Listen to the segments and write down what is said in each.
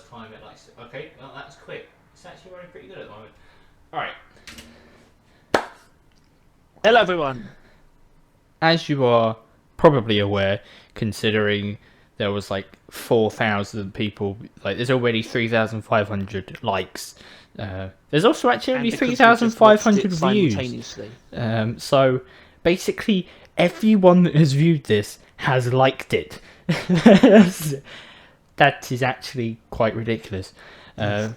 first time it likes to... Okay, well, that's quick. It's actually running pretty good at the moment. Alright. Hello, everyone. As you are probably aware, considering there was like 4,000 people, like there's already 3,500 likes. There's also actually only 3,500 views. So basically, everyone that has viewed this has liked it. That is actually quite ridiculous. Not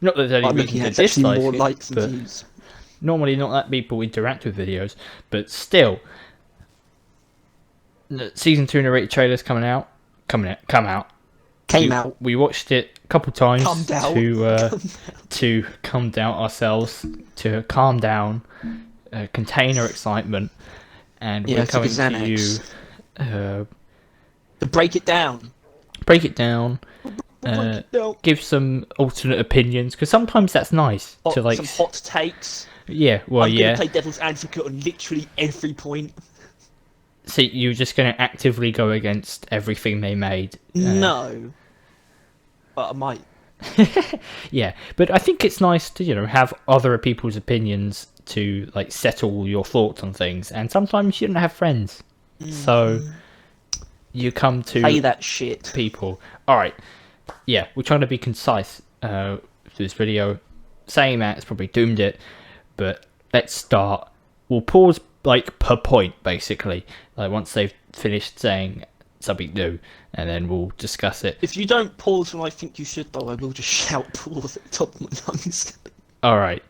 that there's any reason to dislike more it, likes and but views. normally not that people interact with videos, but still. Season 2 narrated trailers come out. We watched it a couple times to calm down ourselves, to calm down, contain our excitement, and we're coming to you to break it down. Give some alternate opinions, because sometimes that's nice to like some hot takes. Yeah, well, I'm gonna play devil's advocate on literally every point. So you're just going to actively go against everything they made? No, but I might. Yeah, but I think it's nice to have other people's opinions to like settle your thoughts on things, and sometimes you don't have friends, so you come to play that shit. People. All right, yeah, we're trying to be concise through this video. Saying that it's probably doomed it, but let's start. We'll pause like per point, basically, like once they've finished saying something new, and then we'll discuss it. If you don't pause when I think you should, though, I will just shout pause at the top of my lungs. Alright,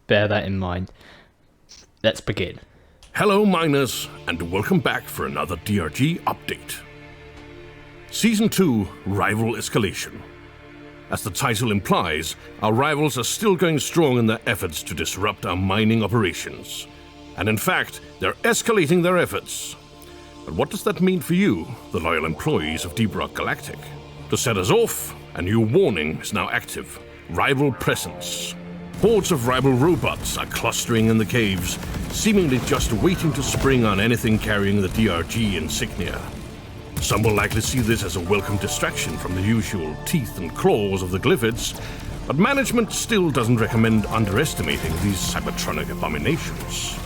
bear that in mind. Let's begin. Hello miners, and welcome back for another DRG update. Season 2, Rival Escalation. As the title implies, our rivals are still going strong in their efforts to disrupt our mining operations. And in fact, they're escalating their efforts. But what does that mean for you, the loyal employees of Deep Rock Galactic? To set us off, a new warning is now active. Rival presence. Hordes of rival robots are clustering in the caves, seemingly just waiting to spring on anything carrying the DRG insignia. Some will likely see this as a welcome distraction from the usual teeth and claws of the Glyphids, but management still doesn't recommend underestimating these cybertronic abominations.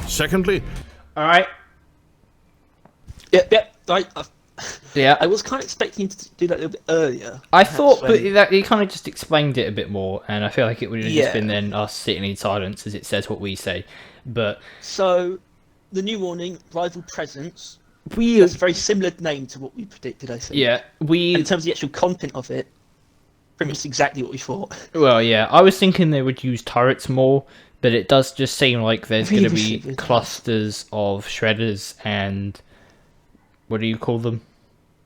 Secondly... Alright. Yeah. I was kind of expecting to do that a little bit earlier. I thought, but he kind of just explained it a bit more, and I feel like it would have just been then us sitting in silence as it says what we say. But so, the new warning, rival presence, that's a very similar name to what we predicted, I think. Yeah, in terms of the actual content of it, pretty much exactly what we thought. Well, yeah, I was thinking they would use turrets more, but it does just seem like there's going to be clusters of shredders and... What do you call them?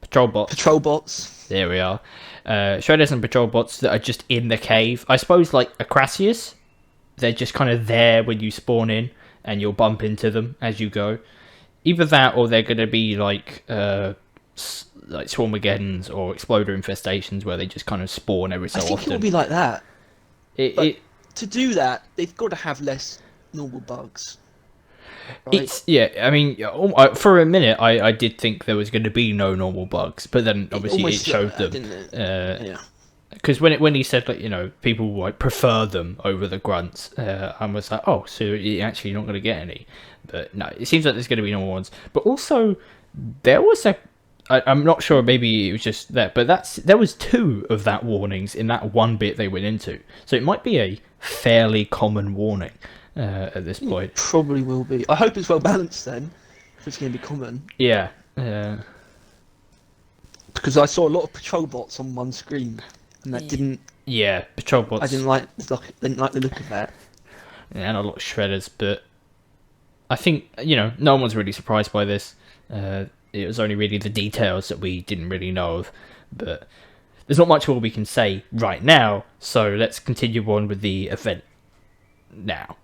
Patrol bots. Patrol bots. There we are. Shredders and patrol bots that are just in the cave. I suppose like Acrasius. They're just kind of there when you spawn in, and you'll bump into them as you go. Either that, or they're going to be like Swarmageddons or Exploder infestations, where they just kind of spawn every so often. I think it will be like that. To do that, they've got to have less normal bugs. Right? I mean, for a minute, I did think there was going to be no normal bugs, but then obviously it showed them. Yeah. Because when he said people like prefer them over the grunts, I was like, oh, so you're actually not going to get any. But no, it seems like there's going to be normal ones. But also, there was I'm not sure, maybe it was just that, but there was 2 of that warnings in that one bit they went into. So it might be a fairly common warning at this point. It probably will be. I hope it's well balanced then, if it's going to be common. Yeah. Because I saw a lot of patrol bots on one screen, and that didn't... Yeah, patrol bots. I didn't like the look of that. Yeah, and a lot of shredders, but I think, no one's really surprised by this. It was only really the details that we didn't really know of, but there's not much more we can say right now, so let's continue on with the event now.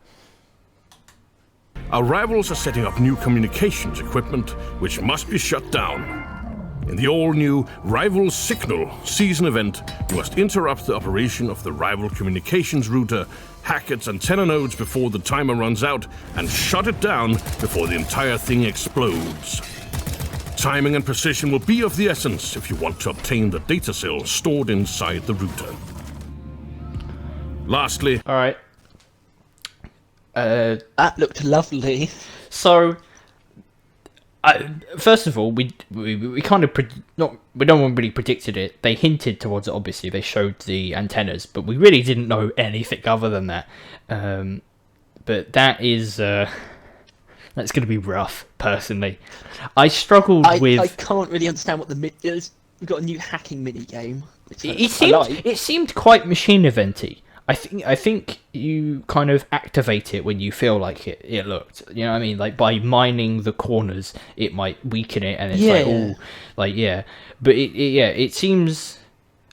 Our rivals are setting up new communications equipment, which must be shut down. In the all-new Rival Signal season event, you must interrupt the operation of the rival communications router, hack its antenna nodes before the timer runs out, and shut it down before the entire thing explodes. Timing and precision will be of the essence if you want to obtain the data cell stored inside the router. Lastly, All right. That looked lovely. So, first of all, we kind of we don't really predicted it. They hinted towards it. Obviously, they showed the antennas, but we really didn't know anything other than that. But that is that's going to be rough. Personally, I struggled with. I can't really understand what the is. We've got a new hacking mini game. It seemed quite machine eventy. I think you kind of activate it when you feel like it. It looked, you know what I mean, like by mining the corners, it might weaken it, and it's But it seems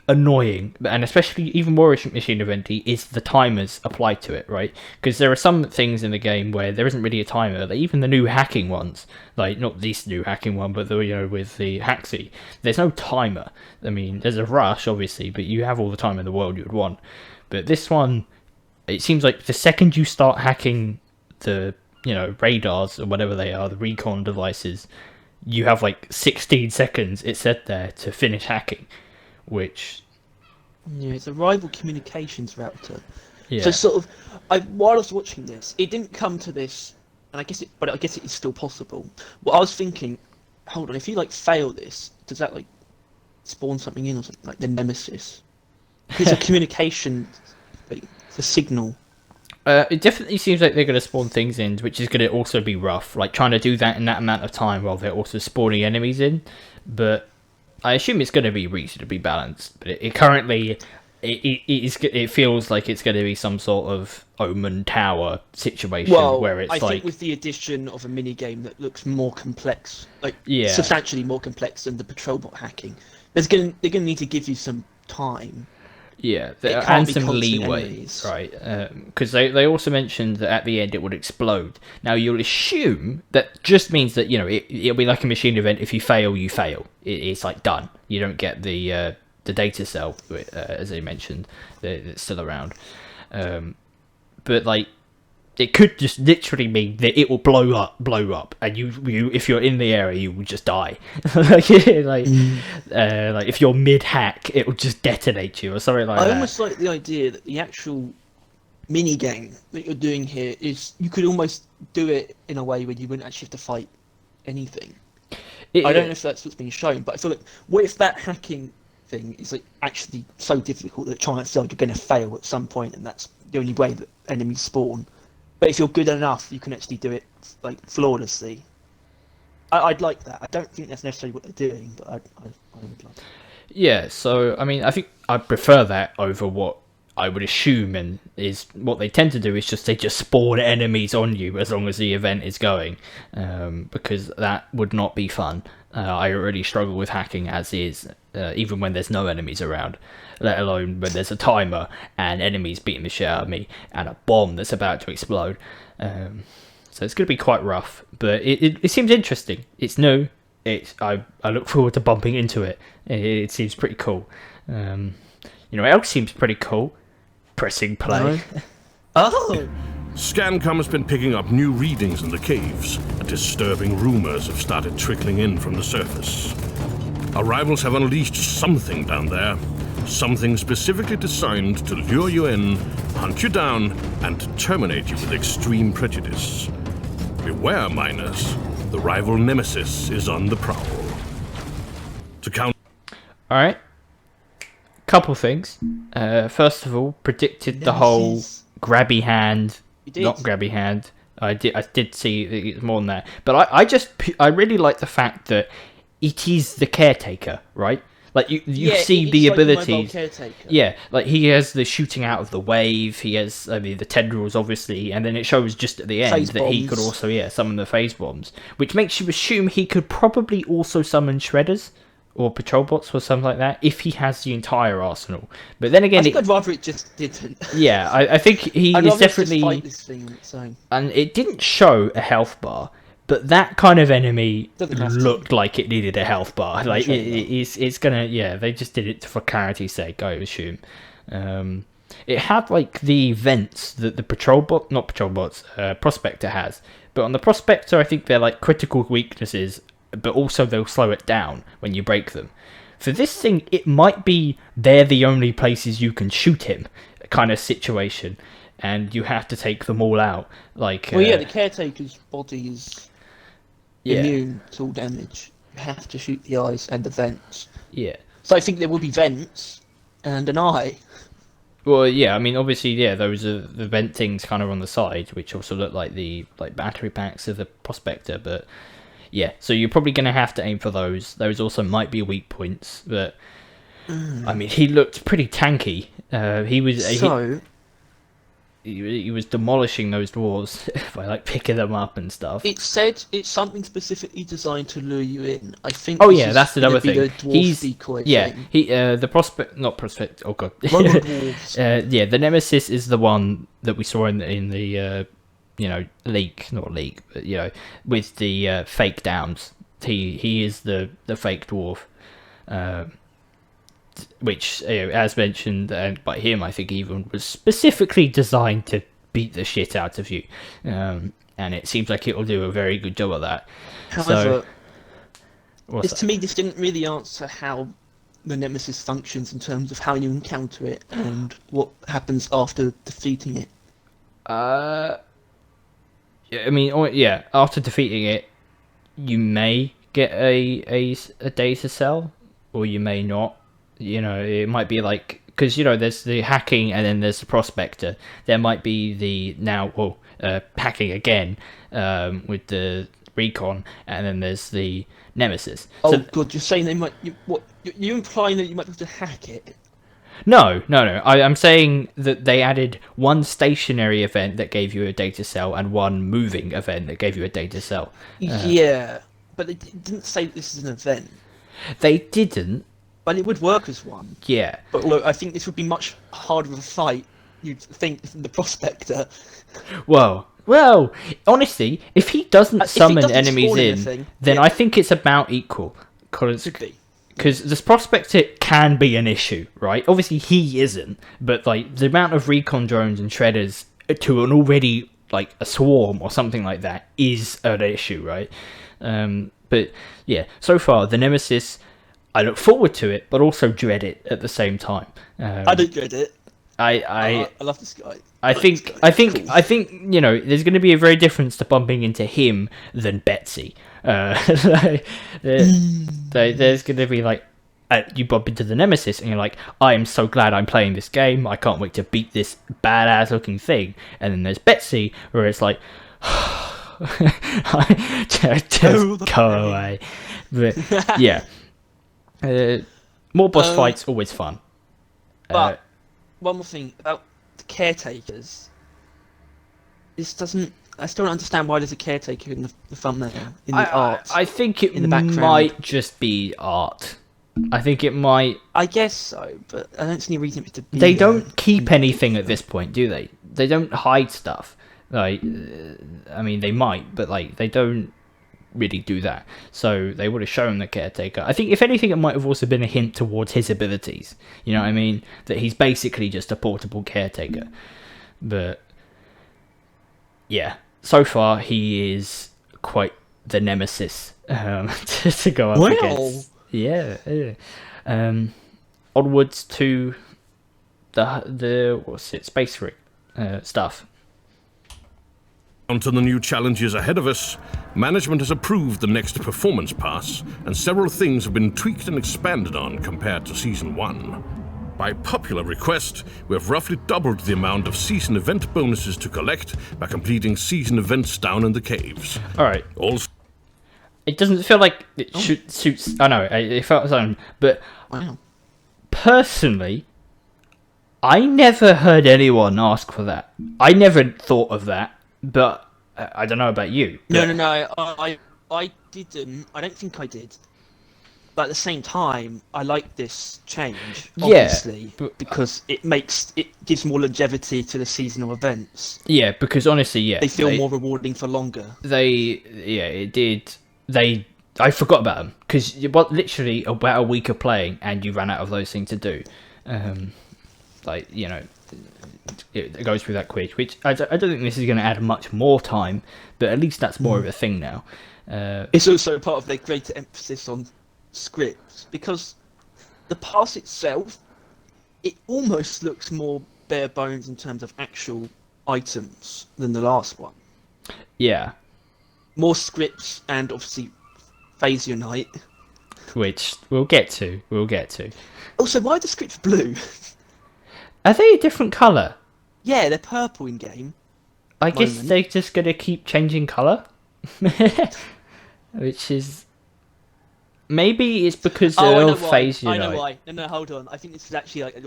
annoying, and especially even more machine eventy is the timers applied to it, right? Because there are some things in the game where there isn't really a timer. Like even the new hacking ones, like not this new hacking one, but with the Haxi, there's no timer. I mean, there's a rush obviously, but you have all the time in the world you would want. But this one, it seems like the second you start hacking the, radars or whatever they are, the recon devices, you have like 16 seconds, it said there, to finish hacking, which... Yeah, it's a rival communications router. Yeah. So sort of, while I was watching this, it didn't come to this, and I guess it is still possible. Well, I was thinking, hold on, if you fail this, does that spawn something in or something, like the Nemesis? It's a communication, it's a signal. It definitely seems like they're going to spawn things in, which is going to also be rough. Like trying to do that in that amount of time while they're also spawning enemies in. But I assume it's going to be reasonably balanced. But it currently, it feels like it's going to be some sort of Omen Tower situation where it's I think with the addition of a mini game that looks more complex, substantially more complex than the patrol bot hacking, they're going to need to give you some time. Yeah, and some leeway, right? Because they also mentioned that at the end it would explode. Now you'll assume that just means that it'll be like a machine event. If you fail, you fail. It's done. You don't get the data cell, as they mentioned, that's still around. But it could just literally mean that it will blow up, and you if you're in the area, you will just die. If you're mid hack, it will just detonate you or something like that. I almost like the idea that the actual mini game that you're doing here is you could almost do it in a way where you wouldn't actually have to fight anything. I don't know if that's what's being shown, but I feel like what if that hacking thing is actually so difficult that chances are you're going to fail at some point, and that's the only way that enemies spawn. But if you're good enough, you can actually do it flawlessly. I'd like that. I don't think that's necessarily what they're doing, but I would like. Yeah, so I mean, I think I prefer that over what I would assume, and is what they tend to do is they just spawn enemies on you as long as the event is going, because that would not be fun. I already struggle with hacking as is, even when there's no enemies around, let alone when there's a timer and enemies beating the shit out of me and a bomb that's about to explode. So it's going to be quite rough, but it seems interesting. It's new. I look forward to bumping into it. It seems pretty cool. What else seems pretty cool? Pressing play. Oh! Scancom has been picking up new readings in the caves, and disturbing rumors have started trickling in from the surface. Our rivals have unleashed something down there, something specifically designed to lure you in, hunt you down, and terminate you with extreme prejudice. Beware, miners. The rival Nemesis is on the prowl. To count... Alright. Couple things. First of all, predicted the whole grabby hand... Not grabby hand. I did see it's more than that, but I really like the fact that it is the caretaker, right? You see the abilities. Yeah, he has the shooting out of the wave. He has the tendrils, obviously, and then it shows just at the end phase that bombs. he could also summon the phase bombs, which makes you assume he could probably also summon shredders or patrol bots or something like that if he has the entire arsenal. But then again, I'd rather it just didn't. Yeah, I think he I'd is definitely. Just fight this thing on its own. And it didn't show a health bar, but that kind of enemy looked like it needed a health bar. It's gonna. Yeah, they just did it for clarity's sake, I assume. It had the vents that the prospector has, but on the prospector, I think they're critical weaknesses but also they'll slow it down when you break them. For this thing, it might be they're the only places you can shoot him kind of situation, and you have to take them all out. Like, well, yeah, the caretaker's body is immune to all damage. You have to shoot the eyes and the vents. Yeah. So I think there will be vents and an eye. Well, yeah, I mean, obviously, yeah, those are the vent things kind of on the side, which also look like the battery packs of the Prospector, but yeah, so you're probably going to have to aim for those. Those also might be weak points, but I mean, he looked pretty tanky. He was demolishing those dwarves by like picking them up and stuff. It said it's something specifically designed to lure you in. I think. Oh yeah, that's another thing. He's decoy thing. The not prospect. Oh god. Yeah, the Nemesis is the one that we saw in the leak, not leak, but with the fake downs. He is the fake dwarf. Which, as mentioned by him, I think even was specifically designed to beat the shit out of you, and it seems like it will do a very good job of that. However, to me, this didn't really answer how the Nemesis functions in terms of how you encounter it and what happens after defeating it. I mean, after defeating it, you may get a data cell, or you may not. It might be like, because there's the hacking and then there's the Prospector. There might be the hacking again with the recon, and then there's the Nemesis. Oh god, you're saying they might? You're implying that you might be able to hack it? No. I'm saying that they added one stationary event that gave you a data cell and one moving event that gave you a data cell. Yeah, but they didn't say this is an event. They didn't. But it would work as one. Yeah. But look, I think this would be much harder of a fight, you'd think, than the Prospector. Well, honestly, if he doesn't summon enemies in, then I think it's about equal. Because this Prospector can be an issue, right? Obviously, he isn't, but like the amount of recon drones and shredders to an already like a swarm or something like that is an issue, right? But yeah, so far the Nemesis, I look forward to it, but also dread it at the same time. I don't dread it. I love this guy. I think there's going to be a very difference to bumping into him than Betsy. There's going to be like you bump into the Nemesis and you're like, I am so glad I'm playing this game. I can't wait to beat this badass looking thing. And then there's Betsy, where it's like, just go away. But yeah. More boss fights, always fun. But one more thing about the caretakers. I still don't understand why there's a caretaker in the thumbnail, in the art. I think it might just be art. I think it might. I guess so, but I don't see any reason to be. They don't keep anything at this point, do they? They don't hide stuff. Like, I mean, they might, but like they don't really do that. So they would have shown the caretaker. I think if anything, it might have also been a hint towards his abilities. You know what I mean? That he's basically just a portable caretaker. But yeah, so far he is quite the Nemesis to go up against. Yeah. Onwards to the space rig stuff. Onto the new challenges ahead of us, management has approved the next performance pass, and several things have been tweaked and expanded on compared to Season 1. By popular request, we have roughly doubled the amount of season event bonuses to collect by completing season events down in the caves. Alright. Also, it doesn't feel like it suits... I know, it felt its own, but personally, I never heard anyone ask for that. I never thought of that. But I don't know about you. But... No. I didn't. I don't think I did. But at the same time, I like this change, obviously, because it gives more longevity to the seasonal events. Yeah, because honestly, they feel more rewarding for longer. It did. I forgot about them because literally about a week of playing, and you ran out of those things to do. like, you know, it goes through that quick, which I don't think this is going to add much more time, but at least that's more of a thing now. It's also part of their greater emphasis on scripts, because the pass itself, it almost looks more bare bones in terms of actual items than the last one. Yeah. More scripts and obviously Phazyonite. Which we'll get to. Also, why are the scripts blue? Are they a different colour? Yeah, they're purple in game. I guess they're just going to keep changing colour. Which is... Maybe it's because of Phazyonite. I know why. No, hold on. I think this is actually like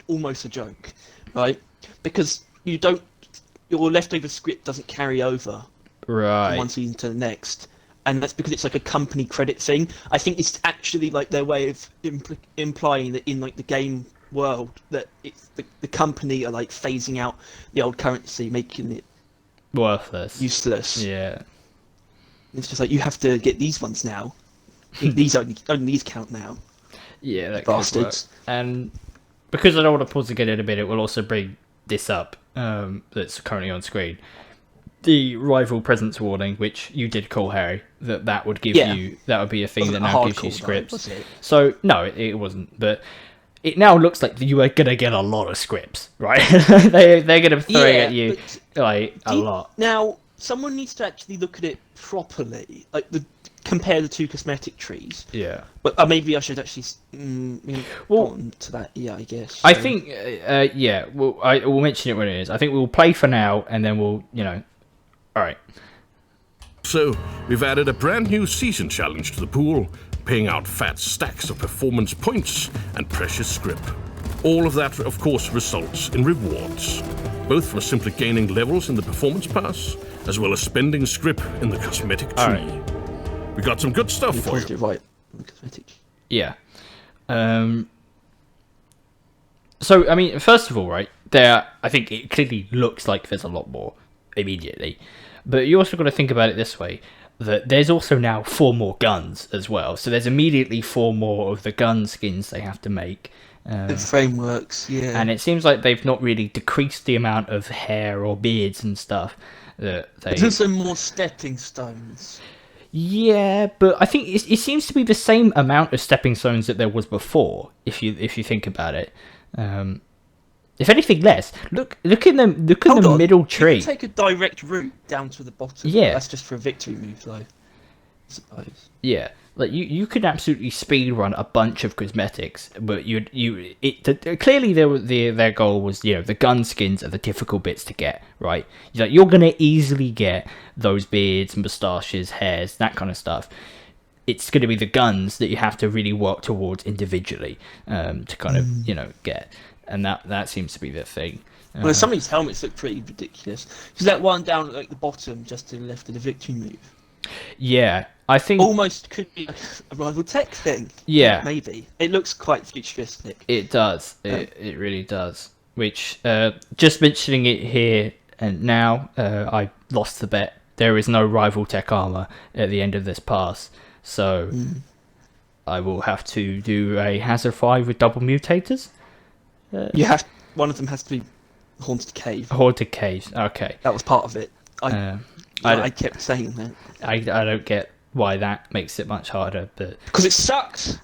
almost a joke, right? Because your leftover script doesn't carry over from one season to the next, and that's because it's like a company credit thing. I think it's actually like their way of implying that in like the game world that it's the company are like phasing out the old currency, making it worthless, useless. Yeah, it's just like you have to get these ones now. These only these count now. Yeah, that bastards. Could work. And because I don't want to pause again in a minute, we'll also bring this up. That's currently on screen. The rival presence warning, which you did call, Harry, that would give you, that would be a thing that now gives you scripts. Was it? So no, it wasn't, but it now looks like you are gonna get a lot of scripts, right? they're gonna throw at you like a lot. Now, someone needs to actually look at it properly, like compare the two cosmetic trees. Yeah. But maybe I should actually go on to that. Yeah, I guess. I think, yeah. We'll mention it when it is. I think we'll play for now, and then we'll, all right. So we've added a brand new season challenge to the pool, paying out fat stacks of performance points and precious scrip. All of that, of course, results in rewards, both from simply gaining levels in the performance pass, as well as spending scrip in the cosmetic tree. Right. We got some good stuff for you. Right, cosmetic. Yeah. So, I mean, first of all, right, I think it clearly looks like there's a lot more immediately. But you also got to think about it this way, that there's also now 4 more guns as well. So there's immediately 4 more of the gun skins they have to make. The frameworks, yeah. And it seems like they've not really decreased the amount of hair or beards and stuff that they... There's also more stepping stones. Yeah, but I think it seems to be the same amount of stepping stones that there was before, if you think about it. If anything less, look in the middle tree. You can take a direct route down to the bottom. Yeah, that's just for a victory move, though. I suppose. Yeah, like you could absolutely speed run a bunch of cosmetics, but clearly their goal was, the gun skins are the difficult bits to get, right? You're gonna easily get those beards, moustaches, hairs, that kind of stuff. It's going to be the guns that you have to really work towards individually to kind of get, and that seems to be the thing. Well, some of these helmets look pretty ridiculous. Because that one down at like the bottom, just to the left of the victory move. Yeah, I think almost could be like a rival tech thing. Yeah, maybe it looks quite futuristic. It does. It really does. Which just mentioning it here and now, I lost the bet. There is no rival tech armor at the end of this pass. So I will have to do a Hazard 5 with double mutators. One of them has to be Haunted Cave. Haunted Caves, okay. That was part of it. I kept saying that. I don't get why that makes it much harder, but... Because it sucks!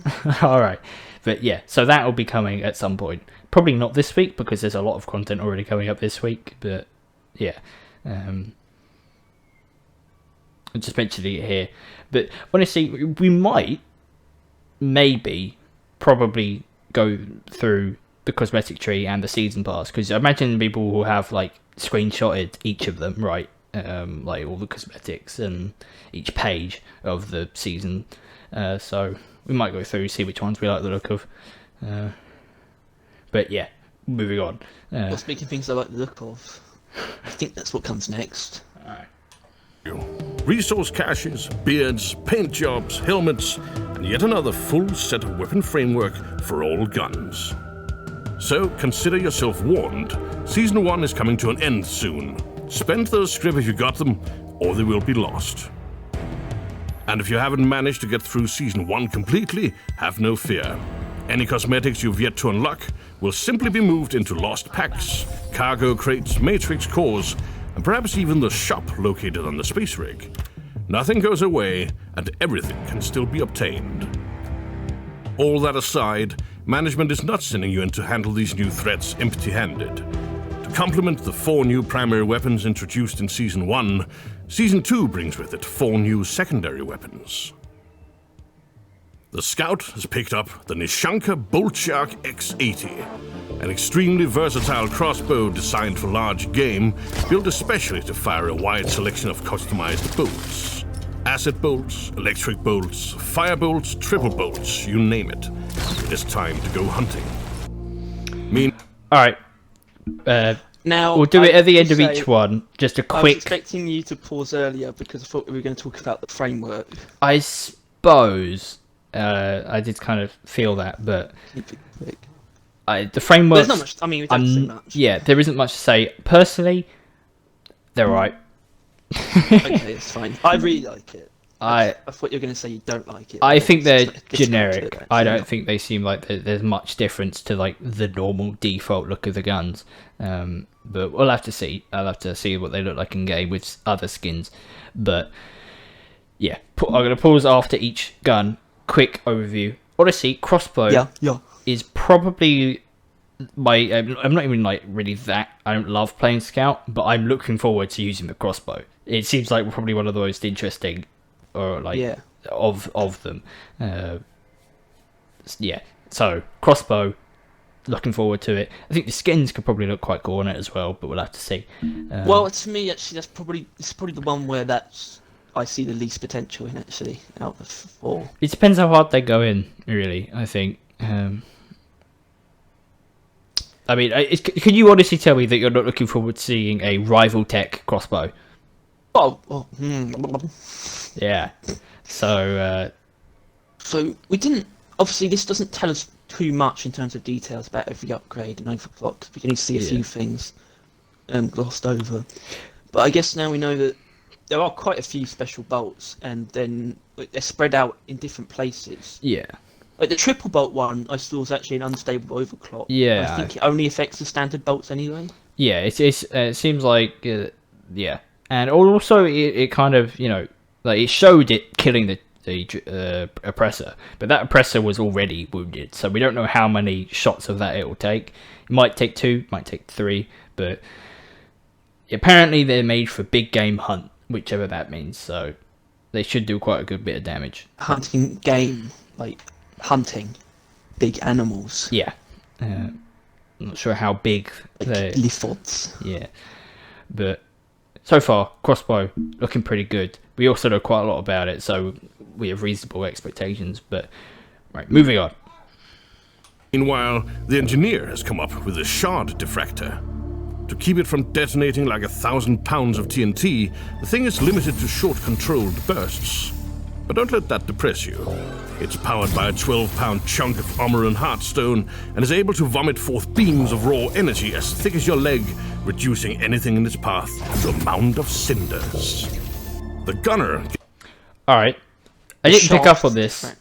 Alright, but yeah, so that will be coming at some point. Probably not this week, because there's a lot of content already coming up this week, but yeah. I'm just mentioning it here. But honestly, we might, probably go through the cosmetic tree and the season pass, because I imagine people will have like screenshotted each of them, right? Like all the cosmetics and each page of the season. So we might go through, see which ones we like the look of. But yeah, moving on. Well, speaking of things I like the look of, I think that's what comes next. Alright. Resource caches, beards, paint jobs, helmets, and yet another full set of weapon framework for all guns. So consider yourself warned. Season 1 is coming to an end soon. Spend those scrip if you got them, or they will be lost. And if you haven't managed to get through Season 1 completely, have no fear. Any cosmetics you've yet to unlock will simply be moved into lost packs, cargo crates, matrix cores, and perhaps even the shop located on the space rig. Nothing goes away, and everything can still be obtained. All that aside, management is not sending you in to handle these new threats empty-handed. To complement the 4 new primary weapons introduced in Season 1, Season 2 brings with it 4 new secondary weapons. The Scout has picked up the Nishanka Boltshark X80, an extremely versatile crossbow designed for large game, built especially to fire a wide selection of customized bolts. Acid bolts, electric bolts, fire bolts, triple bolts, you name it. It is time to go hunting. Alright. Now, we'll do it at the end of each one. Just a quick... I was expecting you to pause earlier because I thought we were going to talk about the framework. I suppose I did kind of feel that, but Keep it quick. the framework... There's not much. I mean, we don't say much. Yeah, there isn't much to say. Personally, they're right. Okay, it's fine. I really like it. I thought you were going to say you don't like it. I think they're It's generic. good, I don't think they seem like there's much difference to like the normal default look of the guns. But we'll have to see. I'll have to see what they look like in game with other skins. But yeah, I'm going to pause after each gun. Quick overview. Odyssey crossbow is probably I'm not even like really that. I don't love playing Scout, but I'm looking forward to using the crossbow. It seems like probably one of the most interesting, or like of them. Yeah. So crossbow, looking forward to it. I think the skins could probably look quite cool on it as well, but we'll have to see. Well, to me, actually, it's probably the one where I see the least potential in, actually, out of the 4. It depends how hard they go in, really. I think. I mean, can you honestly tell me that you're not looking forward to seeing a rival tech crossbow? Yeah. So we didn't. Obviously, this doesn't tell us too much in terms of details about every upgrade and overclock. We can only see a few things glossed over. But I guess now we know that there are quite a few special bolts, and then they're spread out in different places. Yeah. Like the triple bolt one, I saw was actually an unstable overclock. Yeah. I think it only affects the standard bolts anyway. Yeah, it seems like yeah, and also it kind of like it showed it killing the oppressor, but that oppressor was already wounded, so we don't know how many shots of that it will take. It might take 2, might take 3, but apparently they're made for big game hunt, whichever that means. So they should do quite a good bit of damage. Hunting game, like hunting big animals. Yeah. I'm not sure how big like Liffords. Yeah. But so far, crossbow looking pretty good. We also know quite a lot about it, so we have reasonable expectations. But right, moving on. Meanwhile, the engineer has come up with a shard diffractor. To keep it from detonating like 1,000 pounds of TNT, the thing is limited to short controlled bursts. But don't let that depress you. It's powered by a 12-pound chunk of Omeran Heartstone and is able to vomit forth beams of raw energy as thick as your leg, reducing anything in its path to a mound of cinders. The gunner... Alright. I didn't pick up on this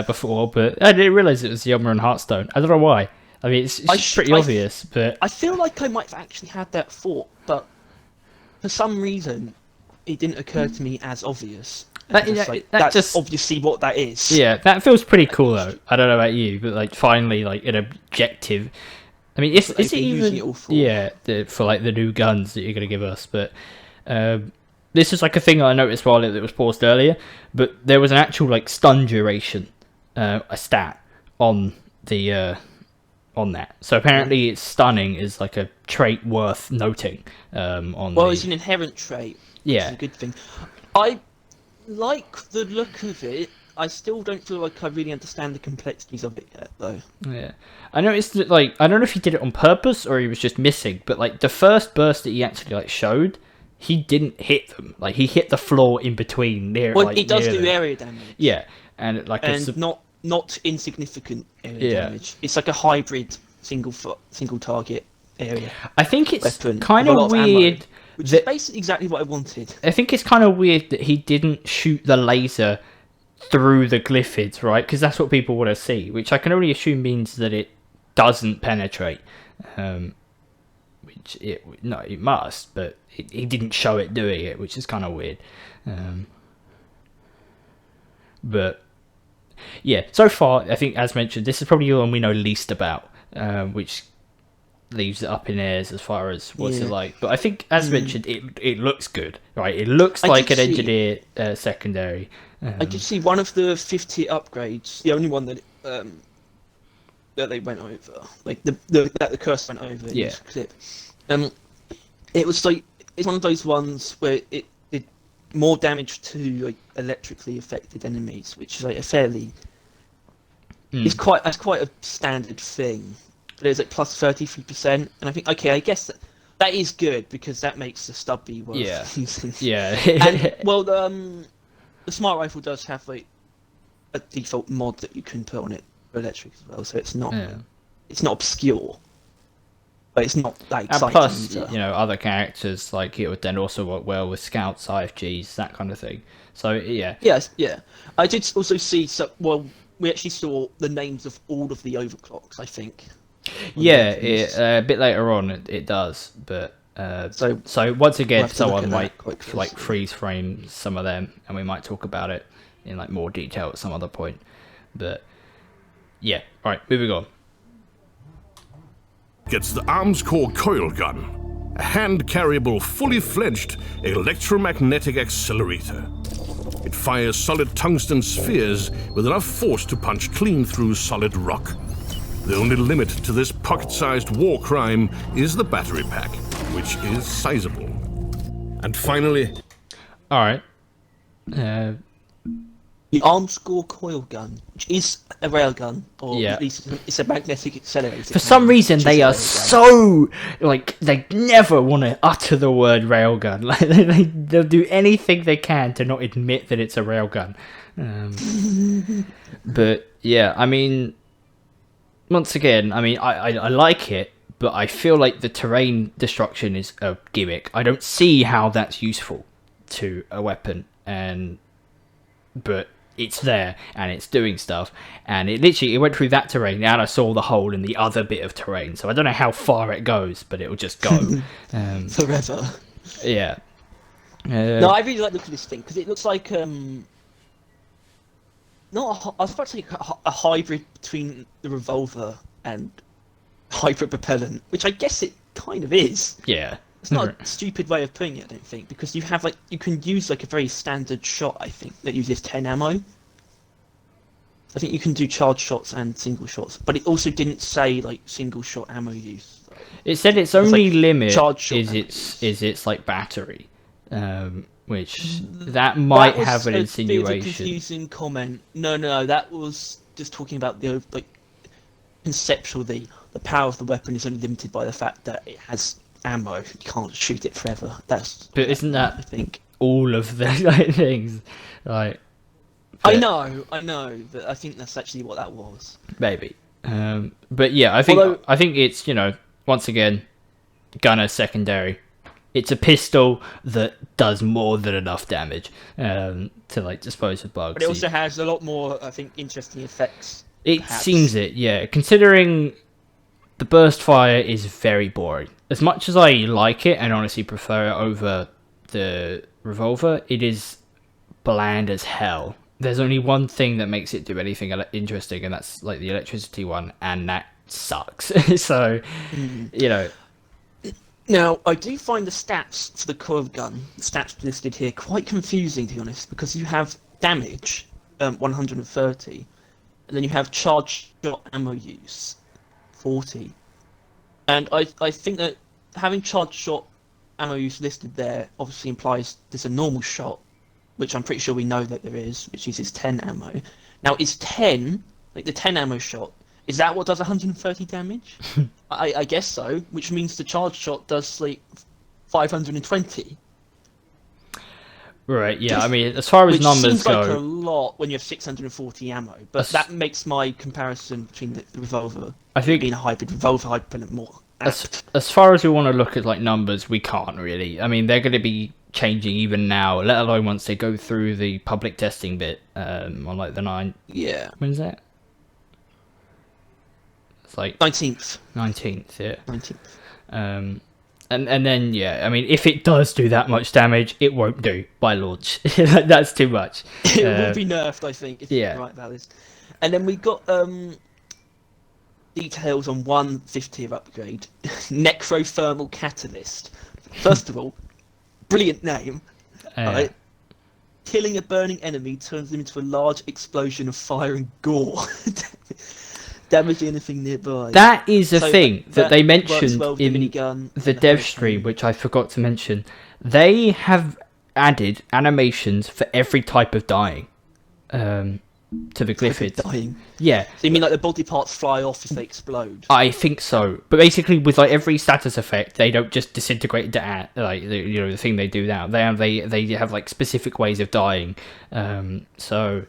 before, but I didn't realise it was the Omeran Heartstone. I don't know why. I mean, it's pretty obvious, but... I feel like I might have actually had that thought, but for some reason, it didn't occur to me as obvious. That's just obviously what that is. Yeah, that feels pretty cool though. I don't know about you, but like finally, like an objective. I mean, is it even for like the new guns that you're going to give us? But this is like a thing I noticed while it was paused earlier. But there was an actual like stun duration, a stat on the on that. So apparently, it's stunning is like a trait worth noting. It's an inherent trait. Yeah, it's a good thing. I like the look of it. I still don't feel like I really understand the complexities of it yet, though. Yeah, I noticed that, like, I don't know if he did it on purpose or he was just missing, but like the first burst that he actually like showed, he didn't hit them. Like he hit the floor in between near. Well, like, it does near do them. area damage. Yeah, and like not insignificant area damage. It's like a hybrid single target area. I think it's weapon kind of weird. Which is basically exactly what I wanted. I think it's kind of weird that he didn't shoot the laser through the glyphids, right? Because that's what people want to see, which I can only assume means that it doesn't penetrate, which it must, but he didn't show it doing it, which is kind of weird. But yeah, so far I think, as mentioned, this is probably the one we know least about, which leaves it up in airs as far as what's it like. But I think, as mentioned, it looks good, right? It looks like an engineer secondary. I did see one of the 50 upgrades, the only one that that they went over, like that the curse went over in this clip. It was like, it's one of those ones where it did more damage to like electrically affected enemies, which is like a fairly that's quite a standard thing. But it's like plus 33%, and I think, okay, I guess that is good, because that makes the stubby worth using. Yeah. And well, the smart rifle does have like a default mod that you can put on it for electric as well, so it's not obscure, but it's not that exciting. And plus, either. Other characters, like, it would then also work well with scouts, IFGs, that kind of thing. So yeah. Yes, yeah. I did also see we actually saw the names of all of the overclocks, I think. Yeah, a bit later on it does, but so once again, someone might like freeze frame some of them, and we might talk about it in like more detail at some other point. But yeah, all right, moving on. Gets the Arms Core Coil Gun, a hand-carryable, fully-fledged electromagnetic accelerator. It fires solid tungsten spheres with enough force to punch clean through solid rock. The only limit to this pocket-sized war crime is the battery pack, which is sizable. And finally... Alright. The Arms Core Coil Gun, which is a railgun, or at least it's a magnetic accelerator. For some reason, they are so... Like, they never want to utter the word railgun. Like, they'll do anything they can to not admit that it's a railgun. But, yeah, I mean... Once again, I mean, I like it, but I feel like the terrain destruction is a gimmick. I don't see how that's useful to a weapon, but it's there, and it's doing stuff, and it went through that terrain, and I saw the hole in the other bit of terrain, so I don't know how far it goes, but it'll just go. Forever. Yeah. No, I really like looking at this thing, because it looks like... I was about to say a hybrid between the revolver and hyper propellant, which I guess it kind of is. Yeah. It's not a stupid way of putting it, I don't think, because you have you can use like a very standard shot, I think, that uses 10 ammo. I think you can do charge shots and single shots, but it also didn't say like single shot ammo use. It said its only limit is its like battery. Which that might have an insinuation. That was a confusing comment. No, that was just talking about the conceptually, the power of the weapon is only limited by the fact that it has ammo. You can't shoot it forever. But isn't that, I think, all of the things? Like, I know, but I think that's actually what that was. Maybe, but yeah, I think it's once again, gunner secondary. It's a pistol that does more than enough damage to like dispose of bugs. But it also has a lot more, I think, interesting effects. It seems it, yeah. Considering the burst fire is very boring. As much as I like it and honestly prefer it over the revolver, it is bland as hell. There's only one thing that makes it do anything interesting, and that's like the electricity one, and that sucks. So, Now, I do find the stats for the coil gun, the stats listed here, quite confusing, to be honest, because you have damage, 130, and then you have charge shot ammo use, 40. And I think that having charge shot ammo use listed there obviously implies there's a normal shot, which I'm pretty sure we know that there is, which uses 10 ammo. Now, is 10, like the 10 ammo shot, is that what does 130 damage? I guess so, which means the charge shot does like 520. Right, yeah, I mean, as far as numbers seems go... like a lot when you have 640 ammo, but that makes my comparison between the revolver, being a hybrid revolver, hyper more apt. As far as we want to look at like numbers, we can't really. I mean, they're going to be changing even now, let alone once they go through the public testing bit on like the 9... Yeah. When's that? It's like 19th. 19th, yeah. 19th. And then, yeah, I mean, if it does do that much damage, it won't do by launch. That's too much. It will be nerfed, I think, if you're right about this. And then we got details on one 5th tier upgrade, Necrothermal Catalyst. First of all, brilliant name. Right? Killing a burning enemy turns them into a large explosion of fire and gore. Damaging anything nearby. That is a thing that they mentioned well in the dev stream, which I forgot to mention. They have added animations for every type of dying to the glyphids. Dying? Yeah. So you mean like the body parts fly off if they explode? I think so. But basically, with like every status effect, they don't just disintegrate like the thing they do now. They have like specific ways of dying. So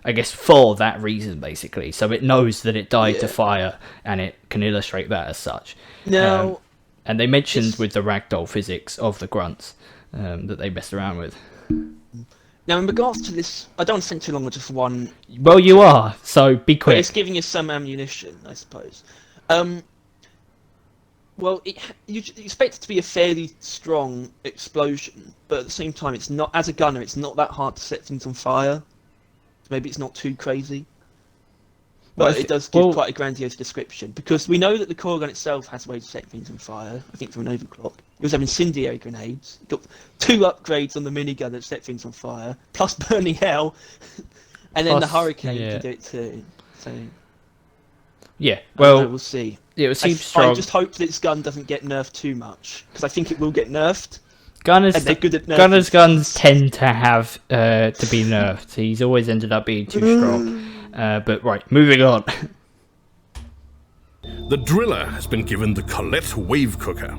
I guess for that reason, basically, so it knows that it died to fire, and it can illustrate that as such. Now, and they mentioned with the ragdoll physics of the grunts that they messed around with. Now, in regards to this, I don't want to spend too long on just one. Well, you are, so be quick. But it's giving you some ammunition, I suppose. Well, you expect it to be a fairly strong explosion, but at the same time, it's not. As a gunner, it's not that hard to set things on fire. Maybe it's not too crazy, but it does give quite a grandiose description, because we know that the core gun itself has ways of setting things on fire. I think from an overclock, it was having incendiary grenades. It got 2 upgrades on the minigun that set things on fire, plus burning hell, and then the hurricane can do it too. So yeah, well, we'll see. It seems strong. I just hope that this gun doesn't get nerfed too much, because I think it will get nerfed. Gunner's guns tend to have to be nerfed. He's always ended up being too strong. But right, moving on. The driller has been given the Colette Wave Cooker.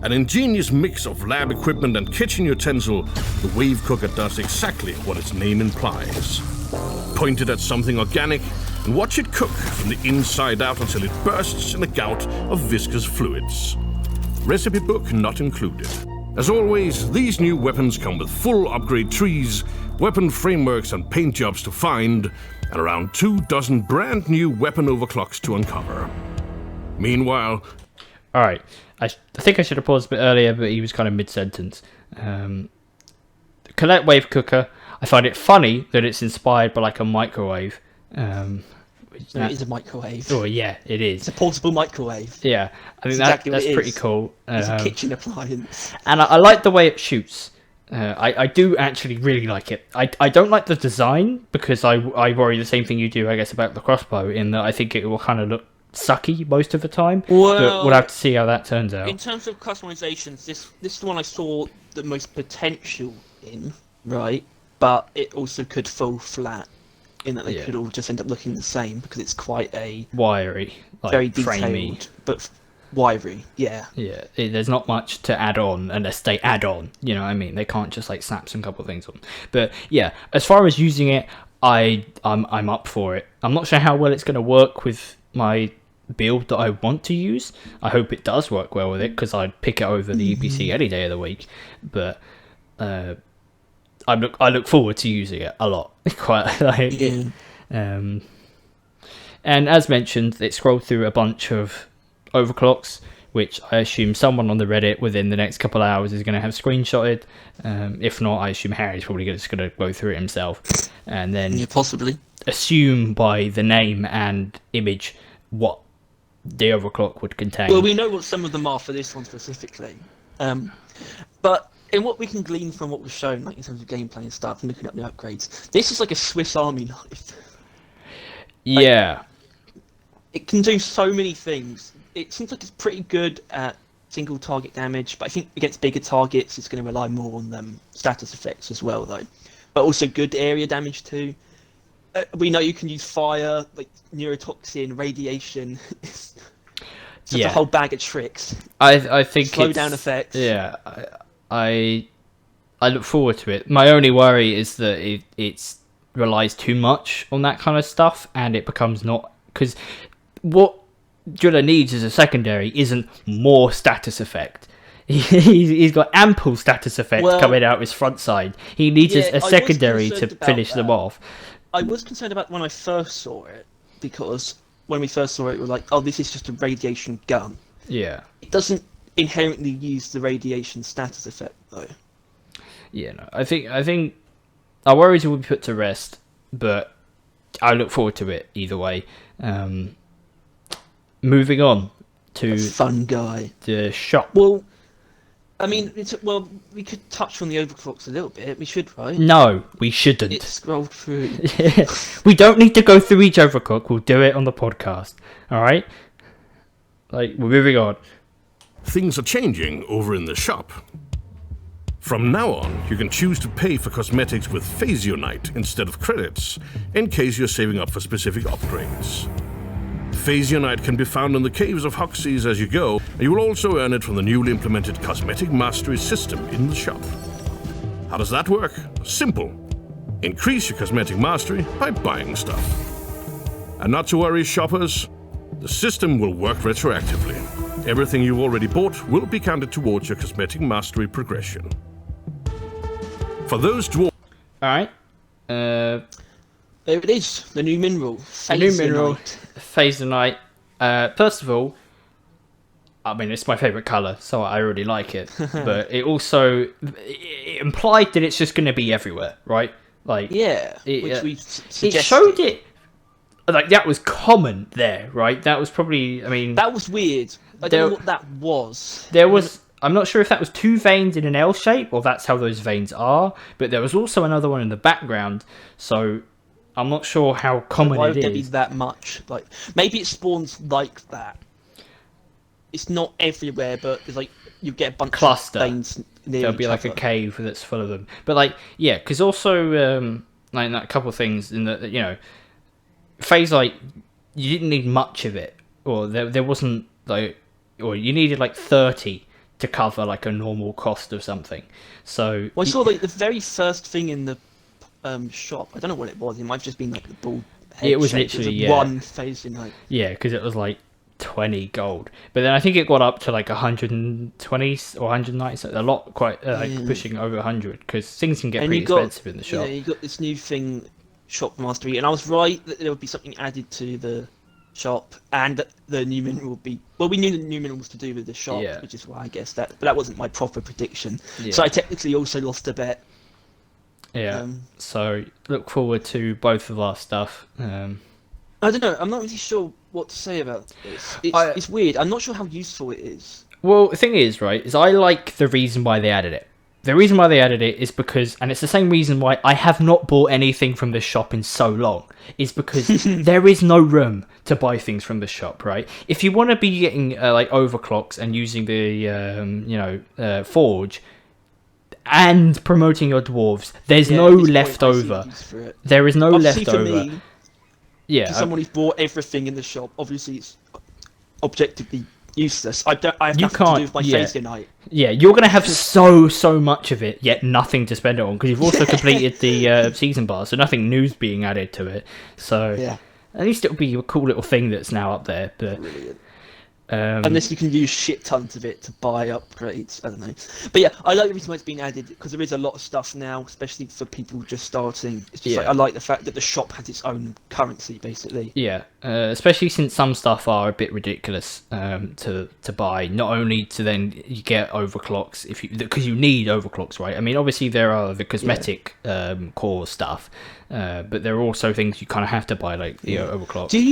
An ingenious mix of lab equipment and kitchen utensil, the Wave Cooker does exactly what its name implies. Point it at something organic and watch it cook from the inside out until it bursts in a gout of viscous fluids. Recipe book not included. As always, these new weapons come with full upgrade trees, weapon frameworks and paint jobs to find, and around 24 brand new weapon overclocks to uncover. Meanwhile... Alright, I think I should have paused a bit earlier, but he was kind of mid-sentence. Colette Wave Cooker, I find it funny that it's inspired by like a microwave. It is a microwave. Oh yeah, it is. It's a portable microwave. Yeah, I think that's pretty cool. It's a kitchen appliance. And I like the way it shoots. I do actually really like it. I don't like the design, because I worry the same thing you do, I guess, about the crossbow, in that I think it will kind of look sucky most of the time. Well, but we'll have to see how that turns out. In terms of customizations, this is the one I saw the most potential in, right? But it also could fall flat, in that they could all just end up looking the same, because it's quite a wiry, like, very detailed, framey, but wiry. Yeah. Yeah. There's not much to add on unless they add on. You know what I mean? They can't just like snap some couple of things on. But yeah, as far as using it, I'm up for it. I'm not sure how well it's going to work with my build that I want to use. I hope it does work well with it, because I'd pick it over the EPC any day of the week. But I look forward to using it a lot. Quite like it. And as mentioned, it scrolled through a bunch of overclocks, which I assume someone on the Reddit within the next couple of hours is going to have screenshotted. If not, I assume Harry's probably just going to go through it himself, and then possibly assume by the name and image what the overclock would contain. Well, we know what some of them are for this one specifically, but in what we can glean from what was shown, like in terms of gameplay and stuff, and looking up the upgrades, this is like a Swiss Army knife. Yeah. It can do so many things. It seems like it's pretty good at single target damage, but I think against bigger targets, it's going to rely more on status effects as well, though. But also good area damage too. We know you can use fire, like neurotoxin, radiation. It's just a whole bag of tricks. I think slow down effects. Yeah. I look forward to it. My only worry is that it relies too much on that kind of stuff, and it becomes not, because what Driller needs as a secondary isn't more status effect. He's got ample status effect coming out his front side. He needs a secondary to finish them off. I was concerned about when I first saw it, because when we first saw it, we were like, oh, this is just a radiation gun. Yeah. It doesn't inherently use the radiation status effect, though. Yeah, no. I think our worries will be put to rest, but I look forward to it either way. Moving on to fun guy. The shop. Well, I mean, we could touch on the overclocks a little bit. We should, right? No, we shouldn't. It scrolled through. We don't need to go through each overclock. We'll do it on the podcast. All right? Like, we're moving on. Things are changing over in the shop. From now on, you can choose to pay for cosmetics with Phazyonite instead of credits, in case you're saving up for specific upgrades. Phazyonite can be found in the caves of Hoxie's as you go, and you will also earn it from the newly implemented cosmetic mastery system in the shop. How does that work? Simple. Increase your cosmetic mastery by buying stuff. And not to worry, shoppers, the system will work retroactively. Everything you already bought will be counted towards your cosmetic mastery progression. For those dwarves... Alright. There it is, the new mineral. The new mineral, Phazyonite. First of all, I mean, it's my favourite colour, so I already like it. But it also it implied that it's just going to be everywhere, right? Like, yeah, which we suggested. It showed it, like, that was common there, right? That was probably, I mean... That was weird. I don't know what that was. There was... I'm not sure if that was two veins in an L shape, or that's how those veins are, but there was also another one in the background, so... I'm not sure how common Why it would there is. be that much? Like, maybe it spawns like that. It's not everywhere, but it's like you get a bunch of veins near There'll be like a cave that's full of them. But like, yeah, because also like a couple of things in that, you know, Phazite, you didn't need much of it, or there wasn't like, or you needed like 30 to cover like a normal cost of something. So I saw like the very first thing in the shop. I don't know what it was. It might have just been like the bald head. It was shape. literally one Phazyonite. Yeah, because it was like 20 gold. But then I think it got up to like 120 or 190, so a lot, quite like pushing over 100, because things can get pretty expensive in the shop. Yeah, you got this new thing, shop mastery, and I was right that there would be something added to the shop, and the new mineral would be. Well, we knew the new mineral was to do with the shop, which is why I guess that. But that wasn't my proper prediction. Yeah. So I technically also lost a bet. Yeah, so look forward to both of our stuff. I don't know, I'm not really sure what to say about this. It's weird, I'm not sure how useful it is. Well, the thing is, right, is I like the reason why they added it. The reason why they added it is because, and it's the same reason why I have not bought anything from this shop in so long, is because there is no room to buy things from the shop, right? If you want to be getting like overclocks and using the forge, and promoting your dwarves, there's no leftover. There is no leftover. For someone who's bought everything in the shop, obviously it's objectively useless. I have nothing to do with my Phazyonite. Yeah, you're gonna have so much of it, yet nothing to spend it on, because you've also completed the season bar, so nothing new's being added to it. So at least it'll be a cool little thing that's now up there. But brilliant. Unless you can use shit tons of it to buy upgrades, I don't know. But yeah, I like the reason why it's been added, because there is a lot of stuff now, especially for people just starting. It's just like, I like the fact that the shop has its own currency, basically. Yeah, especially since some stuff are a bit ridiculous to buy. Not only to then you get overclocks because you need overclocks, right? I mean, obviously there are the cosmetic core stuff, but there are also things you kind of have to buy, like the overclock. Do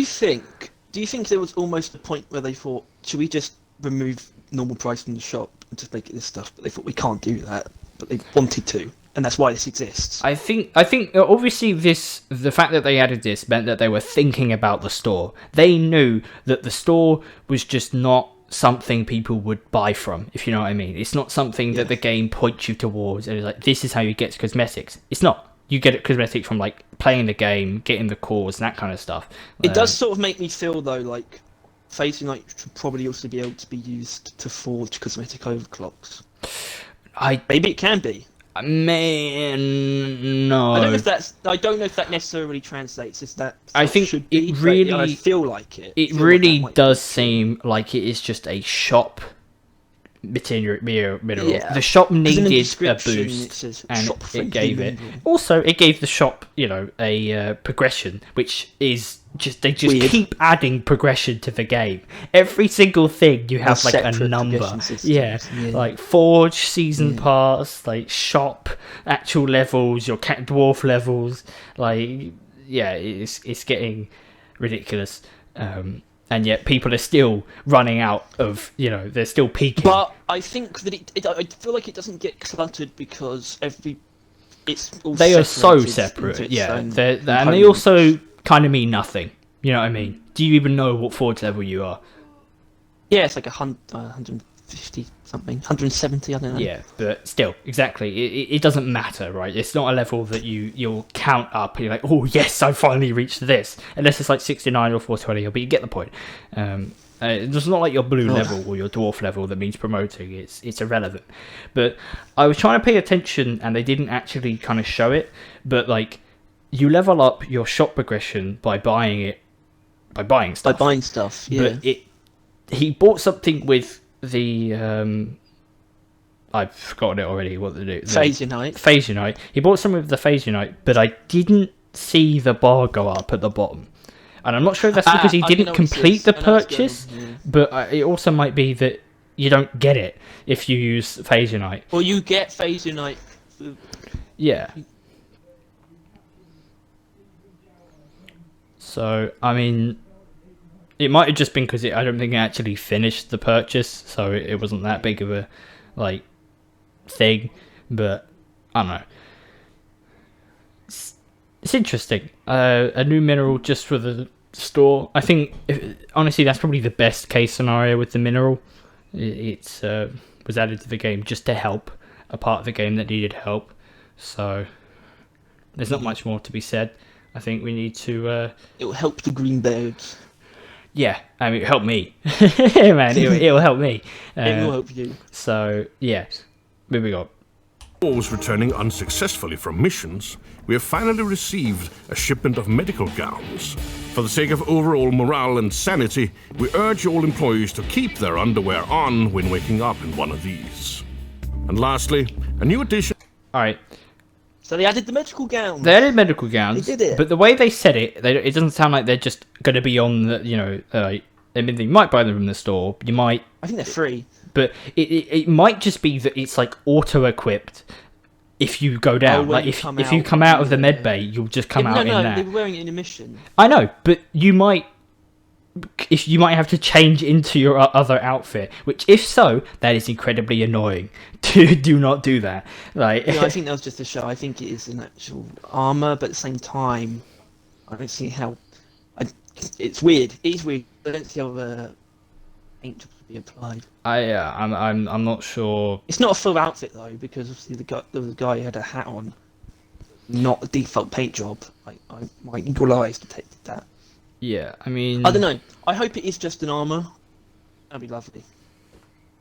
you think there was almost a point where they thought, should we just remove normal price from the shop and just make it this stuff? But they thought we can't do that, but they wanted to, and that's why this exists. I think obviously the fact that they added this meant that they were thinking about the store. They knew that the store was just not something people would buy from, if you know what I mean. It's not something that the game points you towards and is like, this is how you get cosmetics. It's not. You get cosmetics from like playing the game, getting the cores, and that kind of stuff. It does sort of make me feel though like Phazyonite should probably also be able to be used to forge cosmetic overclocks. Maybe it can be. Man, no. I don't know if that necessarily translates. Is that? I think should be, it really. I feel like it. It really does seem like it is just a shop mineral. The shop needed a boost, and it gave it. Also, it gave the shop, a progression, which is they just Weird. keep adding progression to the game. Every single thing you have like a separate number. progression systems, Yeah, yeah. like Forge, Season Pass, like Shop, actual levels, your Cat Dwarf levels. Like, yeah, it's getting ridiculous. And yet people are still running out of, they're still peaking. But I think that I feel like it doesn't get cluttered because it's all They are so separated separate, into its yeah. own And they components. also kind of mean nothing. You know what I mean? Do you even know what Forge level you are? Yeah, it's like 150 something, 170. I don't know. Yeah, but still, exactly. It doesn't matter, right? It's not a level that you'll count up and you're like, oh yes, I finally reached this. Unless it's like 69 or 420, but you get the point. It's not like your blue level or your dwarf level that means promoting. It's irrelevant. But I was trying to pay attention, and they didn't actually kind of show it. But like, you level up your shop progression by buying stuff. By buying stuff, yeah. But he bought something with the I've forgotten it already. What they do? Phazyonite. Phazyonite. He bought some with the Phazyonite, but I didn't see the bar go up at the bottom. And I'm not sure if that's because he didn't complete the purchase, but it also might be that you don't get it if you use Phazyonite. Well, you get Phazyonite. Yeah. So, I mean, it might have just been because I don't think it actually finished the purchase, so it wasn't that big of a, thing, but I don't know. It's interesting. A new mineral just for the store. I think, honestly, that's probably the best case scenario with the mineral. It was added to the game just to help a part of the game that needed help. So there's not much more to be said. I think we need to... It will help the greenbirds. Yeah, I mean, it'll help me. Man, it'll help me. It will help you. So, yeah. Moving on. Those returning unsuccessfully from missions, we have finally received a shipment of medical gowns. For the sake of overall morale and sanity, we urge all employees to keep their underwear on when waking up in one of these. And lastly, a new addition... Alright. So they added the medical gowns. They added medical gowns. They did it. But the way they said it, it doesn't sound like they're just going to be on the, I mean, you might buy them from the store. You might... I think they're free. But it might just be that it's like auto-equipped if you go down. Like if you come out of the med bay, you'll just come out in there. No, they were wearing it in a mission. I know, but you might have to change into your other outfit. Which, if so, that is incredibly annoying. Do not do that. Like, I think that was just a show. I think it is an actual armor, but at the same time, I don't see how. It's weird. It is weird. I don't see how paint jobs would be applied. I'm not sure. It's not a full outfit though, because obviously the guy who had a hat on, not the default paint job. My eagle eyes detected that. Yeah, I mean, I don't know. I hope it is just an armor. That'd be lovely.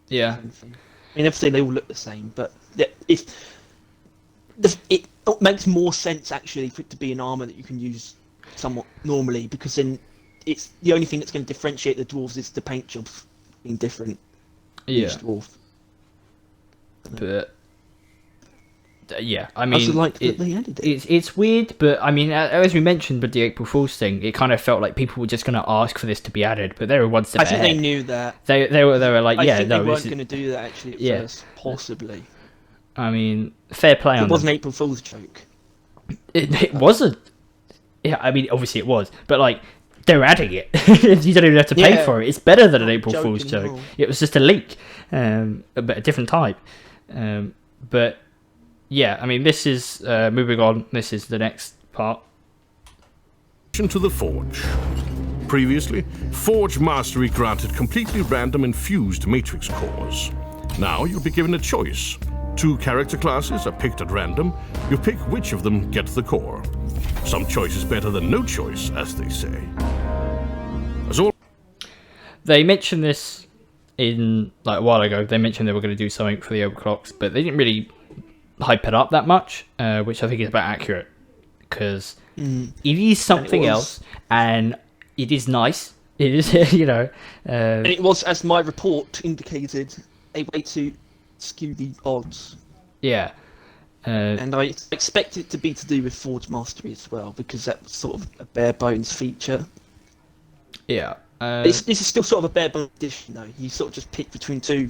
Yeah. I mean, obviously they all look the same, but it makes more sense actually for it to be an armor that you can use somewhat normally, because then it's the only thing that's going to differentiate the dwarves is the paint jobs being different. Yeah. Each dwarf. But yeah, I I mean, also like that they added it. It's weird, but I mean, as we mentioned with the April Fool's thing, it kind of felt like people were just going to ask for this to be added, but they were one step I think ahead. they knew that. They were like, I yeah, think no, they weren't going to do that actually at first, possibly. I mean, fair play on It was them. an April Fool's joke. It wasn't. Yeah, I mean, obviously it was, but like, they're adding it. You don't even have to pay Yeah. for it. It's better than an April Joke Fool's joke. anymore. It was just a leak, but a different type. But yeah, I mean, this is moving on. This is the next part. to the Forge. Previously, Forge Mastery granted completely random infused matrix cores. Now you'll be given a choice. 2 character classes are picked at random. You pick which of them gets the core. Some choice is better than no choice, as they say. As all They mentioned this in like a while ago. They mentioned they were going to do something for the overclocks, but they didn't really hype it up that much, which I think is about accurate, because it is something else, and it is nice. It is, And it was, as my report indicated, a way to skew the odds. yeah. And I expect it to be to do with Forge Mastery as well, because that's sort of a bare bones feature. Yeah. This is still sort of a bare bones edition, though. You sort of just pick between two,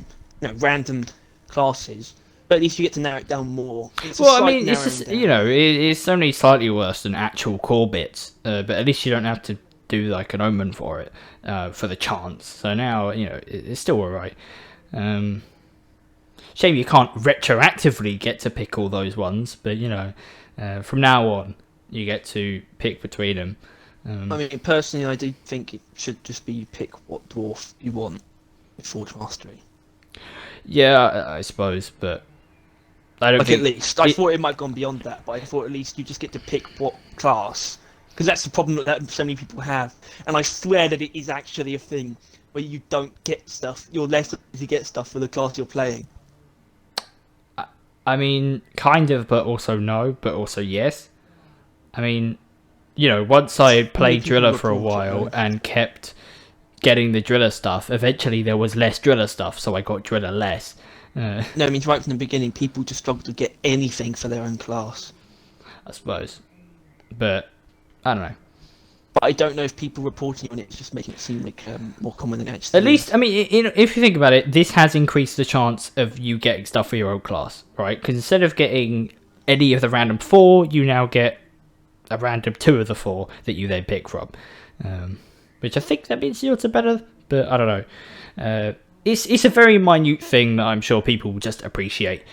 random classes, but at least you get to narrow it down more. It's a Well, I slight mean, it's narrowing just, down. it's only slightly worse than actual core bits, but at least you don't have to do like an omen for it, for the chance. So now, it's still alright. Shame you can't retroactively get to pick all those ones, but from now on, you get to pick between them. I mean, personally, I do think it should just be you pick what dwarf you want with Forge Mastery. Yeah, I suppose, but I don't Like, think... at least. I thought it might have gone beyond that, but I thought at least you just get to pick what class. Because that's the problem that so many people have. And I swear that it is actually a thing where you don't get stuff. You're less likely to get stuff for the class you're playing. I mean, kind of, but also no, but also yes. I mean, once I played Driller for a while and kept getting the Driller stuff, eventually there was less Driller stuff, so I got Driller less. No, I mean, right from the beginning, people just struggle to get anything for their own class. I suppose. But, I don't know. But I don't know if people reporting on it is just making it seem like more common than it actually At least, I mean, if you think about it, this has increased the chance of you getting stuff for your own class, right? Because instead of getting any of the random 4, you now get a random 2 of the 4 that you then pick from. Which I think that means yours are better, but I don't know. It's a very minute thing that I'm sure people will just appreciate.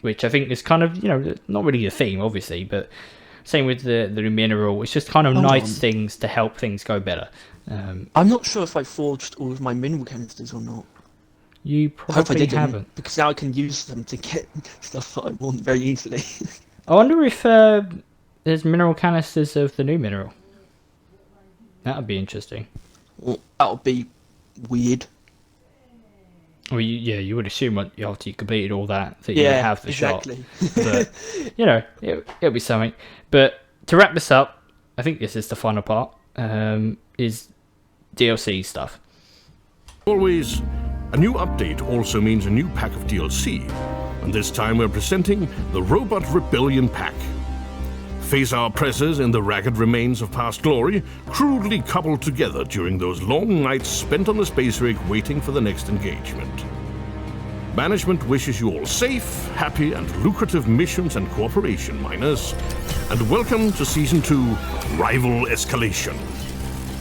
Which I think is kind of, not really a theme, obviously, but same with the new mineral. It's just kind of nice things to help things go better. I'm not sure if I forged all of my mineral canisters or not. You I hope I probably didn't, haven't. because now I can use them to get stuff that I want very easily. I wonder if there's mineral canisters of the new mineral. That would be interesting. Well, that would be weird. Well, you would assume after you completed all that you would have the exactly. shot. But, it'll be something. But to wrap this up, I think this is the final part, is DLC stuff. Always, a new update also means a new pack of DLC, and this time we're presenting the Robot Rebellion pack. Phasar presses in the ragged remains of past glory, crudely coupled together during those long nights spent on the space rig waiting for the next engagement. Management wishes you all safe, happy, and lucrative missions and cooperation, miners, and welcome to Season 2, Rival Escalation.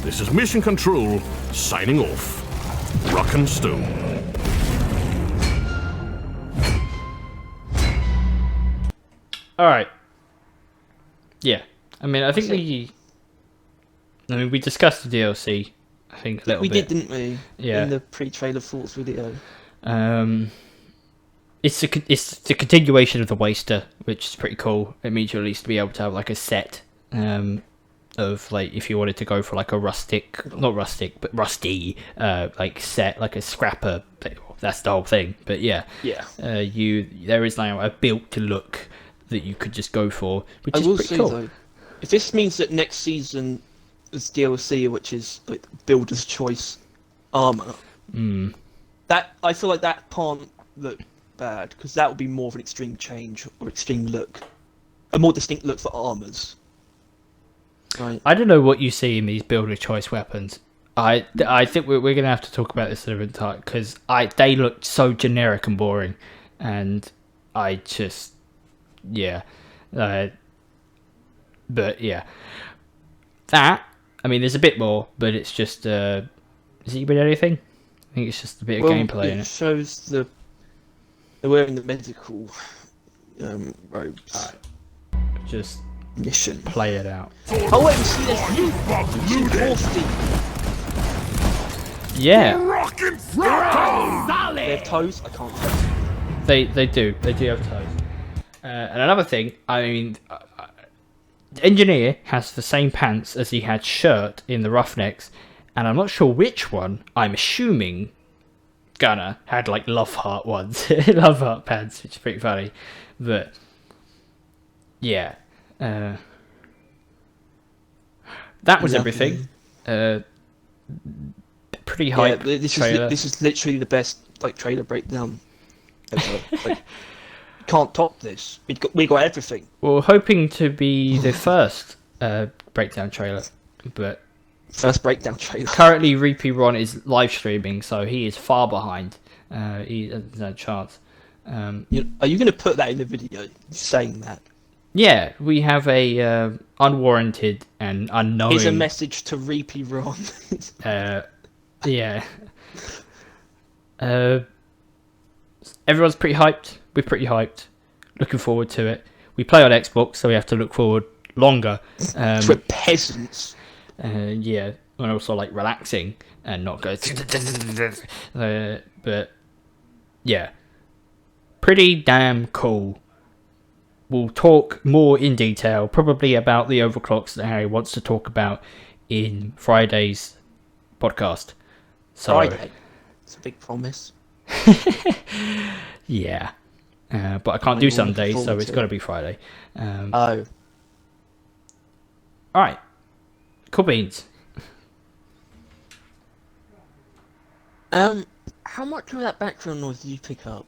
This is Mission Control, signing off. Rock and Stone. Alright. Yeah. I mean, I think we discussed the DLC, I think, a little bit. We did, didn't we? Yeah. In the pre-trailer thoughts video. It's the continuation of the Waster, which is pretty cool. It means you'll at least be able to have like a set of like if you wanted to go for like a rusty like set, like a scrapper. That's the whole thing. But yeah, there is now a built to look that you could just go for, which is pretty cool. Though, if this means that next season is DLC, which is like builder's choice armor, that I feel like that can't look bad, because that would be more of an extreme change or extreme look, a more distinct look for armors. Right. I don't know what you see in these builder choice weapons. I think we're gonna have to talk about this a different time, because they look so generic and boring, and I just but yeah, that, I mean, there's a bit more, but it's just is it even anything? I think it's just a bit of gameplay in it. It shows they're wearing the medical robes. Just Mission. play it out. Oh wait, see, there's Yeah, they have toes. I can't tell. they do have toes. And another thing, I mean, the engineer has the same pants as he had shirt in the Roughnecks, and I'm not sure which one. I'm assuming Gunner had like love heart ones, love heart pants, which is pretty funny. But yeah, that was everything. Pretty hype. Yeah, this is literally the best like trailer breakdown ever. Like, can't top this. We got everything. Well, hoping to be the first breakdown trailer, but First breakdown trailer. Currently, Reapy Ron is live streaming, so he is far behind. There's no chance. Are you going to put that in the video, saying that? Yeah, we have a unwarranted and unknowing... Here's a message to Reapy Ron. Yeah. Everyone's pretty hyped. We're pretty hyped. Looking forward to it. We play on Xbox, so we have to look forward longer. For peasants. Yeah, and also like relaxing and not go. But yeah, pretty damn cool. We'll talk more in detail, probably about the overclocks that Harry wants to talk about in Friday's podcast. So, Friday. It's a big promise. Yeah. But I can't do Sundays, so it's got to be Friday. Oh. Alright. Cool beans. How much of that background noise did you pick up?